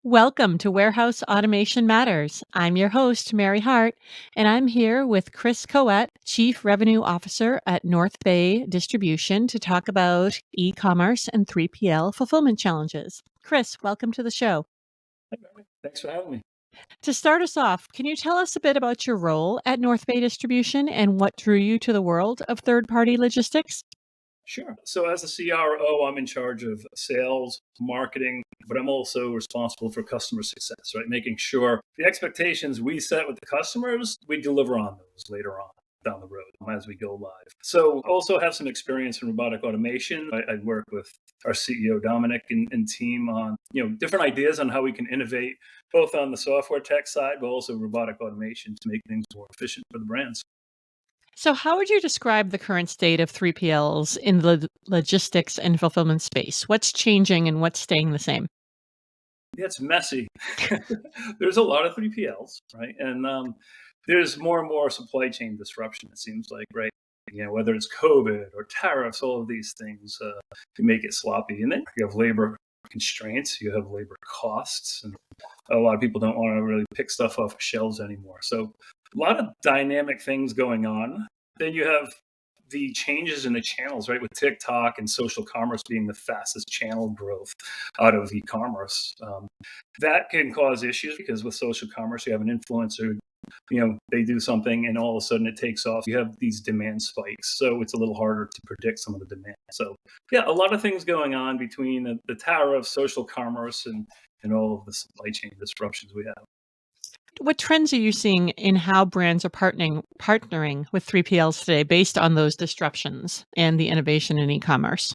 Welcome to Warehouse Automation Matters. I'm your host, Mary Hart, and I'm here with Chris Caouette, Chief Revenue Officer at North Bay Distribution, to talk about e-commerce and 3PL fulfillment challenges. Chris, welcome to the show. Hi, Mary. Thanks for having me. To start us off, can you tell us a bit about your role at North Bay Distribution and what drew you to the world of third-party logistics? Sure. So, as a CRO, I'm in charge of sales, marketing, but I'm also responsible for customer success, right? Making sure the expectations we set with the customers, we deliver on those later on down the road as we go live. So, I also have some experience in robotic automation. I work with our CEO Dominic and team on different ideas on how we can innovate both on the software tech side, but also robotic automation to make things more efficient for the brands. So, how would you describe the current state of 3PLs in the logistics and fulfillment space? What's changing and what's staying the same? Yeah, it's messy. There's a lot of 3PLs, right? And there's more and more supply chain disruption, it seems like, right? Whether it's COVID or tariffs, all of these things can make it sloppy. And then you have labor constraints, you have labor costs, and a lot of people don't want to really pick stuff off of shelves anymore. So a lot of dynamic things going on. Then you have the changes in the channels, right? With TikTok and social commerce being the fastest channel growth out of e-commerce, that can cause issues because with social commerce, you have an influencer, they do something and all of a sudden it takes off. You have these demand spikes, so it's a little harder to predict some of the demand. So, yeah, a lot of things going on between the tariffs, social commerce, and all of the supply chain disruptions we have. What trends are you seeing in how brands are partnering with 3PLs today based on those disruptions and the innovation in e-commerce?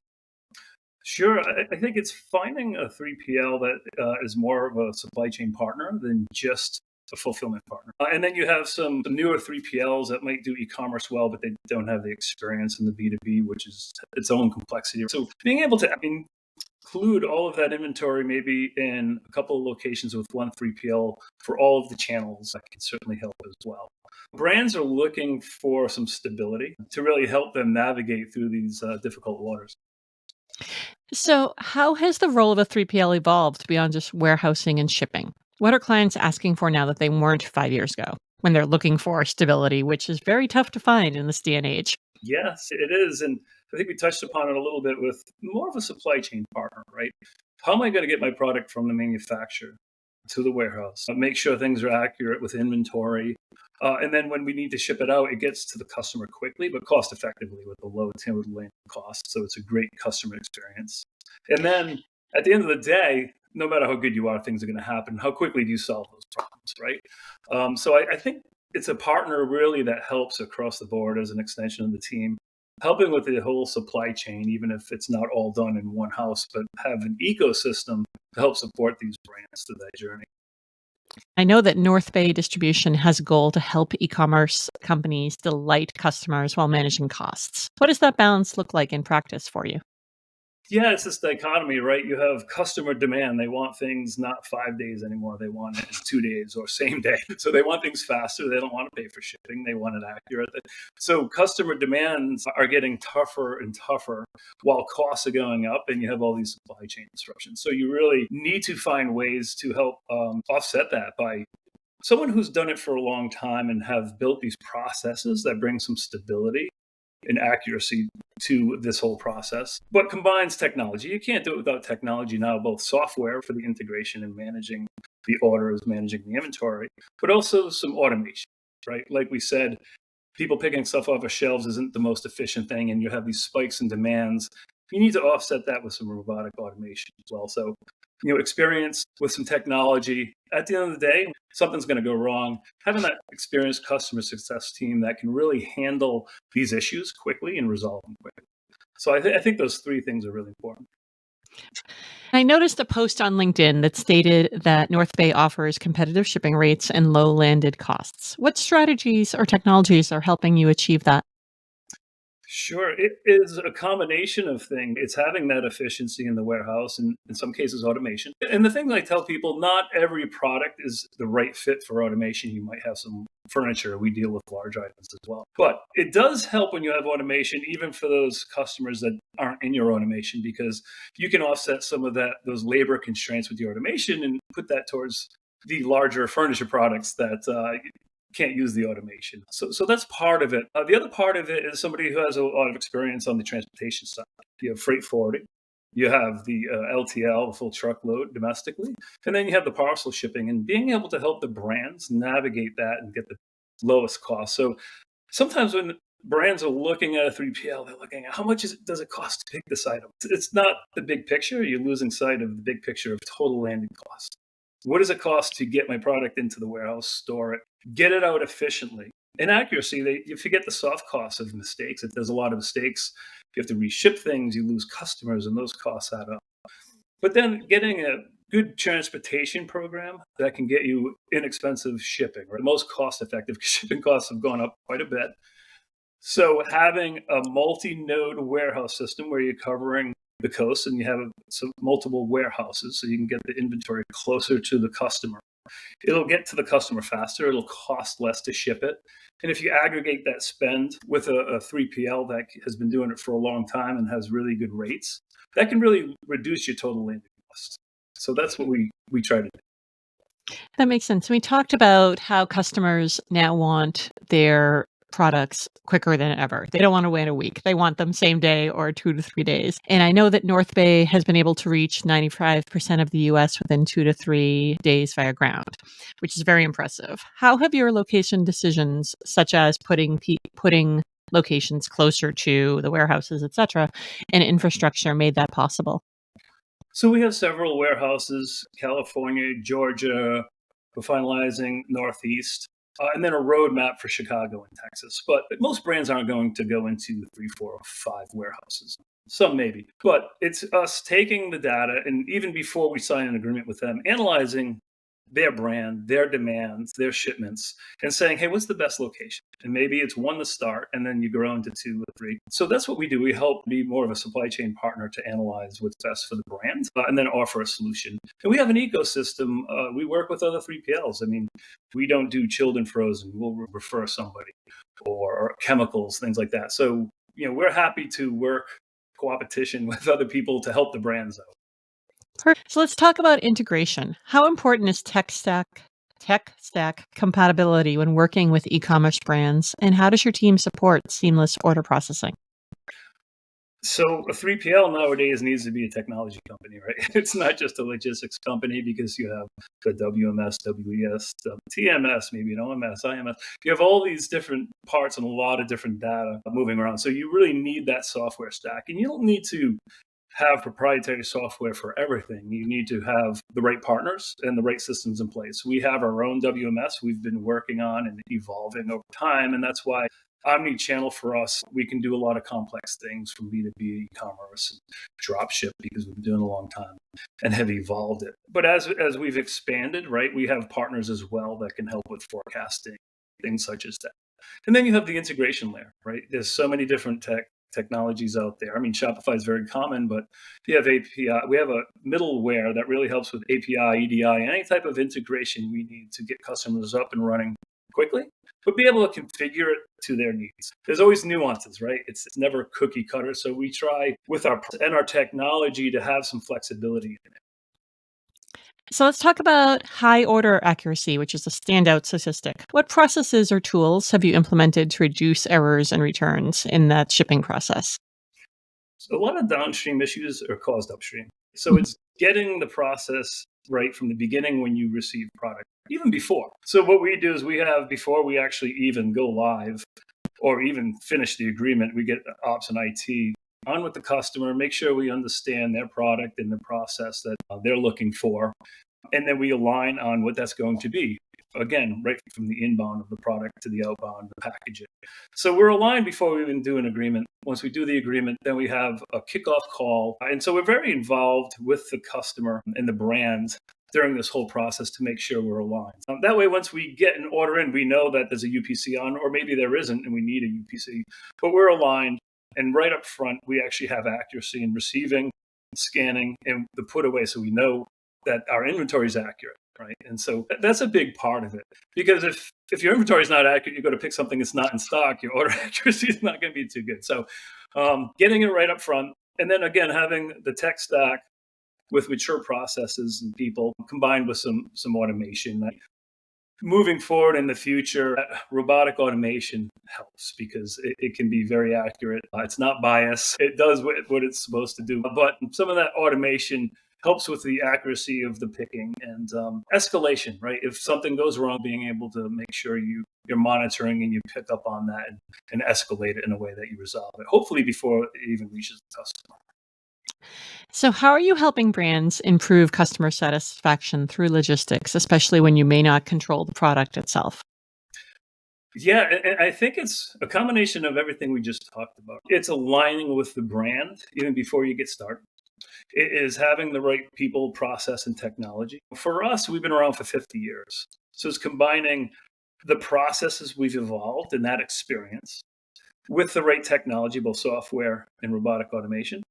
Sure. I think it's finding a 3PL that is more of a supply chain partner than just a fulfillment partner. And then you have some newer 3PLs that might do e-commerce well, but they don't have the experience in the B2B, which is its own complexity. So being able to include all of that inventory maybe in a couple of locations with one 3PL for all of the channels, that can certainly help as well. Brands are looking for some stability to really help them navigate through these difficult waters. So, how has the role of a 3PL evolved beyond just warehousing and shipping? What are clients asking for now that they weren't 5 years ago when they're looking for stability, which is very tough to find in this day and age? Yes, it is. And I think we touched upon it a little bit with more of a supply chain partner, right? How am I going to get my product from the manufacturer to the warehouse? Make sure things are accurate with inventory. And then when we need to ship it out, it gets to the customer quickly, but cost effectively with a low total landing cost. So it's a great customer experience. And then at the end of the day, no matter how good you are, things are going to happen. How quickly do you solve those problems, right? So I think it's a partner really that helps across the board as an extension of the team, helping with the whole supply chain, even if it's not all done in one house, but have an ecosystem to help support these brands through that journey. I know that North Bay Distribution has a goal to help e-commerce companies delight customers while managing costs. What does that balance look like in practice for you? Yeah, it's this dichotomy, right? You have customer demand. They want things not 5 days anymore. They want it in 2 days or same day. So they want things faster. They don't want to pay for shipping. They want it accurate. So customer demands are getting tougher and tougher while costs are going up and you have all these supply chain disruptions. So you really need to find ways to help offset that by someone who's done it for a long time and have built these processes that bring some stability and accuracy to this whole process, but combines technology. You can't do it without technology now, both software for the integration and managing the orders, managing the inventory, but also some automation, right? Like we said, people picking stuff off of shelves isn't the most efficient thing, and you have these spikes in demands. You need to offset that with some robotic automation as well. So, experience with some technology. At the end of the day, something's going to go wrong. Having that experienced customer success team that can really handle these issues quickly and resolve them quickly. So I think those three things are really important. I noticed a post on LinkedIn that stated that North Bay offers competitive shipping rates and low landed costs. What strategies or technologies are helping you achieve that? Sure. It is a combination of things. It's having that efficiency in the warehouse and in some cases automation. And the thing I tell people, not every product is the right fit for automation. You might have some furniture. We deal with large items as well. But it does help when you have automation, even for those customers that aren't in your automation, because you can offset some of those labor constraints with the automation and put that towards the larger furniture products that can't use the automation. So that's part of it. The other part of it is somebody who has a lot of experience on the transportation side. You have freight forwarding, you have the LTL, the full truckload domestically, and then you have the parcel shipping, and being able to help the brands navigate that and get the lowest cost. So sometimes when brands are looking at a 3PL, they're looking at how much does it cost to pick this item? It's not the big picture. You're losing sight of the big picture of total landing cost. What does it cost to get my product into the warehouse, store it, get it out efficiently? And accuracy, you forget the soft costs of mistakes. If there's a lot of mistakes, if you have to reship things, you lose customers, and those costs add up. But then getting a good transportation program that can get you inexpensive shipping, or the most cost-effective, because shipping costs have gone up quite a bit. So having a multi-node warehouse system where you're covering the coast and you have multiple warehouses so you can get the inventory closer to the customer. It'll get to the customer faster. It'll cost less to ship it. And if you aggregate that spend with a 3PL that has been doing it for a long time and has really good rates, that can really reduce your total landing cost. So that's what we try to do. That makes sense. We talked about how customers now want their products quicker than ever. They don't want to wait a week. They want them same day or 2 to 3 days. And I know that North Bay has been able to reach 95% of the US within 2 to 3 days via ground, which is very impressive. How have your location decisions, such as putting locations closer to the warehouses, et cetera, and infrastructure made that possible? So we have several warehouses, California, Georgia. We're finalizing Northeast. And then a roadmap for Chicago and Texas. But most brands aren't going to go into 3, 4, or 5 warehouses. Some maybe. But it's us taking the data, and even before we sign an agreement with them, analyzing their brand, their demands, their shipments, and saying, hey, what's the best location? And maybe it's 1 to start, and then you grow into 2 or 3. So that's what we do. We help be more of a supply chain partner to analyze what's best for the brand and then offer a solution. And we have an ecosystem. We work with other 3PLs. I mean, we don't do chilled and frozen. We'll refer somebody or chemicals, things like that. So, we're happy to work coopetition with other people to help the brands out. So let's talk about integration. How important is tech stack compatibility when working with e-commerce brands, and how does your team support seamless order processing? So a 3PL nowadays needs to be a technology company, right? It's not just a logistics company, because you have the WMS, WES, TMS, maybe an OMS, IMS. You have all these different parts and a lot of different data moving around. So you really need that software stack. And you don't need to have proprietary software for everything. You need to have the right partners and the right systems in place. We have our own WMS we've been working on and evolving over time. And that's why omni-channel for us, we can do a lot of complex things from B2B e-commerce and drop ship, because we've been doing it a long time and have evolved it. But as we've expanded, right, we have partners as well that can help with forecasting, things such as that. And then you have the integration layer, right? There's so many different technologies out there. I mean, Shopify is very common, but you have API. We have a middleware that really helps with API, EDI, and any type of integration we need to get customers up and running quickly, but be able to configure it to their needs. There's always nuances, right? It's never cookie cutter. So we try with our technology to have some flexibility in it. So let's talk about high order accuracy, which is a standout statistic. What processes or tools have you implemented to reduce errors and returns in that shipping process? So a lot of downstream issues are caused upstream. So it's getting the process right from the beginning when you receive product, even before. So what we do is before we actually even go live or even finish the agreement, we get ops and IT on with the customer, make sure we understand their product and the process that they're looking for. And then we align on what that's going to be. Again, right from the inbound of the product to the outbound, the packaging. So we're aligned before we even do an agreement. Once we do the agreement, then we have a kickoff call. And so we're very involved with the customer and the brand during this whole process to make sure we're aligned. That way, once we get an order in, we know that there's a UPC on, or maybe there isn't and we need a UPC, but we're aligned. And right up front, we actually have accuracy in receiving, scanning, and the put away, so we know that our inventory is accurate. right? And so that's a big part of it, because if your inventory is not accurate, you go to pick something that's not in stock, your order accuracy is not going to be too good. So getting it right up front, and then again having the tech stack with mature processes and people combined with some automation. Moving forward in the future, robotic automation helps because it can be very accurate. It's not biased. It does what it's supposed to do. But some of that automation helps with the accuracy of the picking and escalation, right? If something goes wrong, being able to make sure you're monitoring and you pick up on that and escalate it in a way that you resolve it, hopefully before it even reaches the customer. So, how are you helping brands improve customer satisfaction through logistics, especially when you may not control the product itself? Yeah, and I think it's a combination of everything we just talked about. It's aligning with the brand even before you get started. It is having the right people, process, and technology. For us, we've been around for 50 years. So it's combining the processes we've evolved and that experience with the right technology, both software and robotic automation.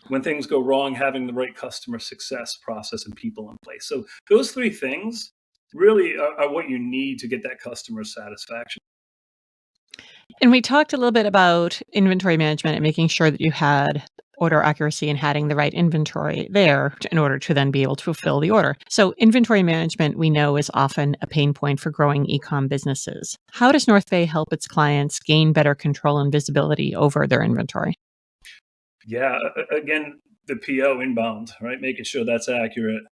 When things go wrong, having the right customer success process and people in place. So those three things really are what you need to get that customer satisfaction. And we talked a little bit about inventory management and making sure that you had order accuracy and having the right inventory there in order to then be able to fulfill the order. So, inventory management we know is often a pain point for growing e-com businesses. How does North Bay help its clients gain better control and visibility over their inventory? Yeah, again, the PO inbound, right? Making sure that's accurate,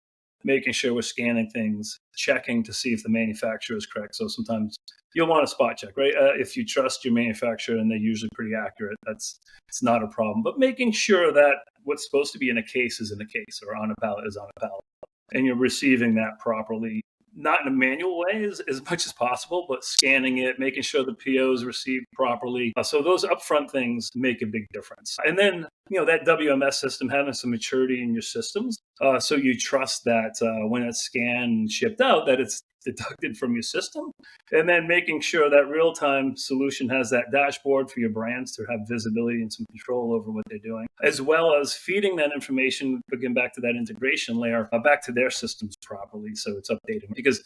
making sure we're scanning things, checking to see if the manufacturer is correct. So sometimes you'll want a spot check, right? If you trust your manufacturer and they're usually pretty accurate, it's not a problem. But making sure that what's supposed to be in a case is in a case, or on a pallet is on a pallet, and you're receiving that properly, not in a manual way as much as possible, but scanning it, making sure the PO is received properly. So those upfront things make a big difference. And then, that WMS system, having some maturity in your systems. So you trust that when it's scanned and shipped out, that it's deducted from your system. And then making sure that real-time solution has that dashboard for your brands to have visibility and some control over what they're doing, as well as feeding that information, again, back to that integration layer, back to their systems properly. So it's updated. Because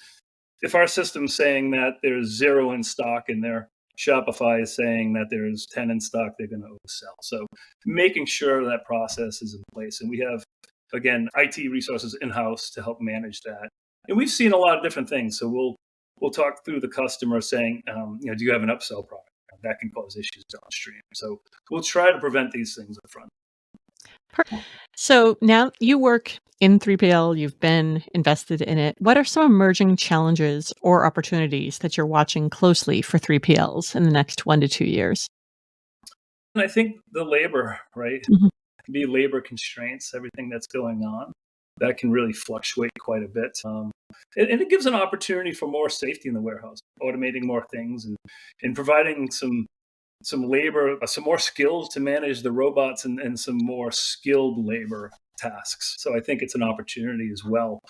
if our system's saying that there's 0 in stock and their Shopify is saying that there's 10 in stock, they're going to oversell. So making sure that process is in place. And we have, again, IT resources in-house to help manage that. And we've seen a lot of different things. So we'll talk through the customer saying, do you have an upsell product? That can cause issues downstream. So we'll try to prevent these things up front. So now you work in 3PL, you've been invested in it. What are some emerging challenges or opportunities that you're watching closely for 3PLs in the next 1 to 2 years? And I think the labor, right? Mhm. Can be labor constraints, everything that's going on. That can really fluctuate quite a bit. And it gives an opportunity for more safety in the warehouse, automating more things and providing some labor, some more skills to manage the robots and some more skilled labor tasks. So I think it's an opportunity as well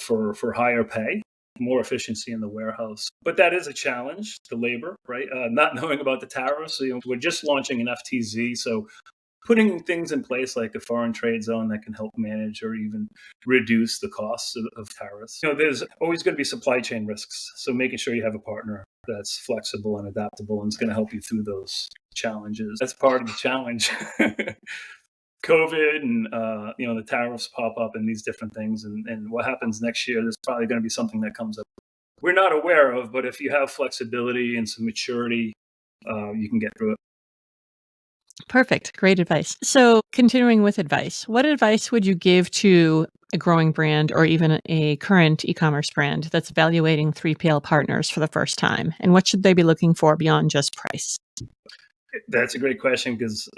for higher pay, more efficiency in the warehouse. But that is a challenge, the labor, right? Not knowing about the tariffs. So, we're just launching an FTZ, so putting things in place like a foreign trade zone that can help manage or even reduce the costs of tariffs. There's always going to be supply chain risks. So making sure you have a partner that's flexible and adaptable and is going to help you through those challenges. That's part of the challenge. COVID and the tariffs pop up and these different things, and what happens next year, there's probably going to be something that comes up we're not aware of, but if you have flexibility and some maturity, you can get through it. Perfect. Great advice. So, continuing with advice, what advice would you give to a growing brand or even a current e commerce brand that's evaluating 3PL partners for the first time? And what should they be looking for beyond just price? That's a great question because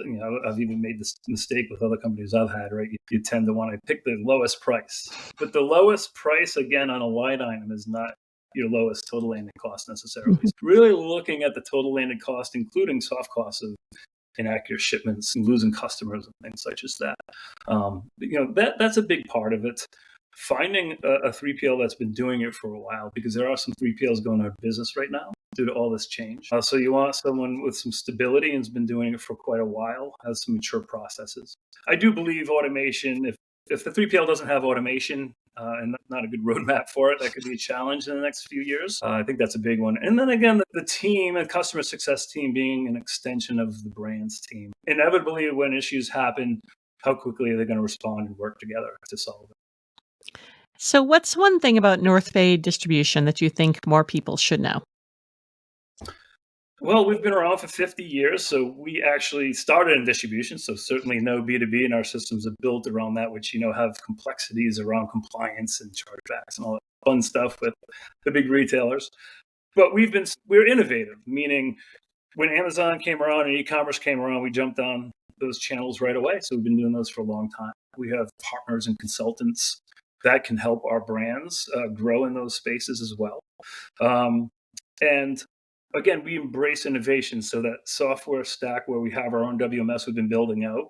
I've even made this mistake with other companies I've had. Right, you tend to want to pick the lowest price, but the lowest price again on a line item is not your lowest total landed cost necessarily. Mhm. It's really looking at the total landed cost, including soft costs of inaccurate shipments and losing customers and things such as that. That's a big part of it. Finding a 3PL that's been doing it for a while, because there are some 3PLs going out of business right now due to all this change. So you want someone with some stability and has been doing it for quite a while, has some mature processes. I do believe automation, if if the 3PL doesn't have automation and not a good roadmap for it, that could be a challenge in the next few years. I think that's a big one. And then again, the team and customer success team being an extension of the brand's team. Inevitably, when issues happen, how quickly are they going to respond and work together to solve it? So, what's one thing about North Bay distribution that you think more people should know? Well, we've been around for 50 years, so we actually started in distribution. So certainly no B2B, and our systems are built around that, which have complexities around compliance and chargebacks and all that fun stuff with the big retailers. But we're innovative, meaning when Amazon came around and e-commerce came around, we jumped on those channels right away. So we've been doing those for a long time. We have partners and consultants that can help our brands grow in those spaces as well. And again, we embrace innovation, so that software stack where we have our own WMS we've been building out,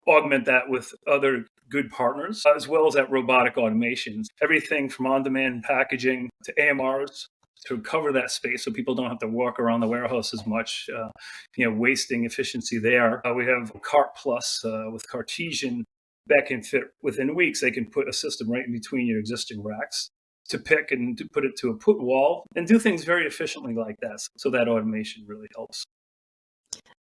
augment that with other good partners, as well as that robotic automations, everything from on-demand packaging to AMRs to cover that space so people don't have to walk around the warehouse as much, wasting efficiency there. We have Cart Plus with Cartesian that can fit within weeks. They can put a system right in between your existing racks to pick and to put it to a put wall and do things very efficiently like that. So that automation really helps.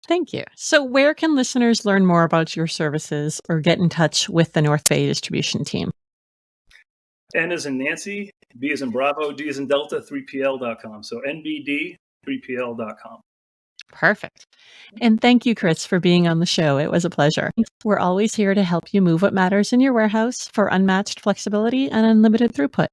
Thank you. So, where can listeners learn more about your services or get in touch with the North Bay distribution team? N as in Nancy, B as in Bravo, D as in Delta, 3PL.com. So NBD3PL.com. Perfect. And thank you, Chris, for being on the show. It was a pleasure. We're always here to help you move what matters in your warehouse for unmatched flexibility and unlimited throughput.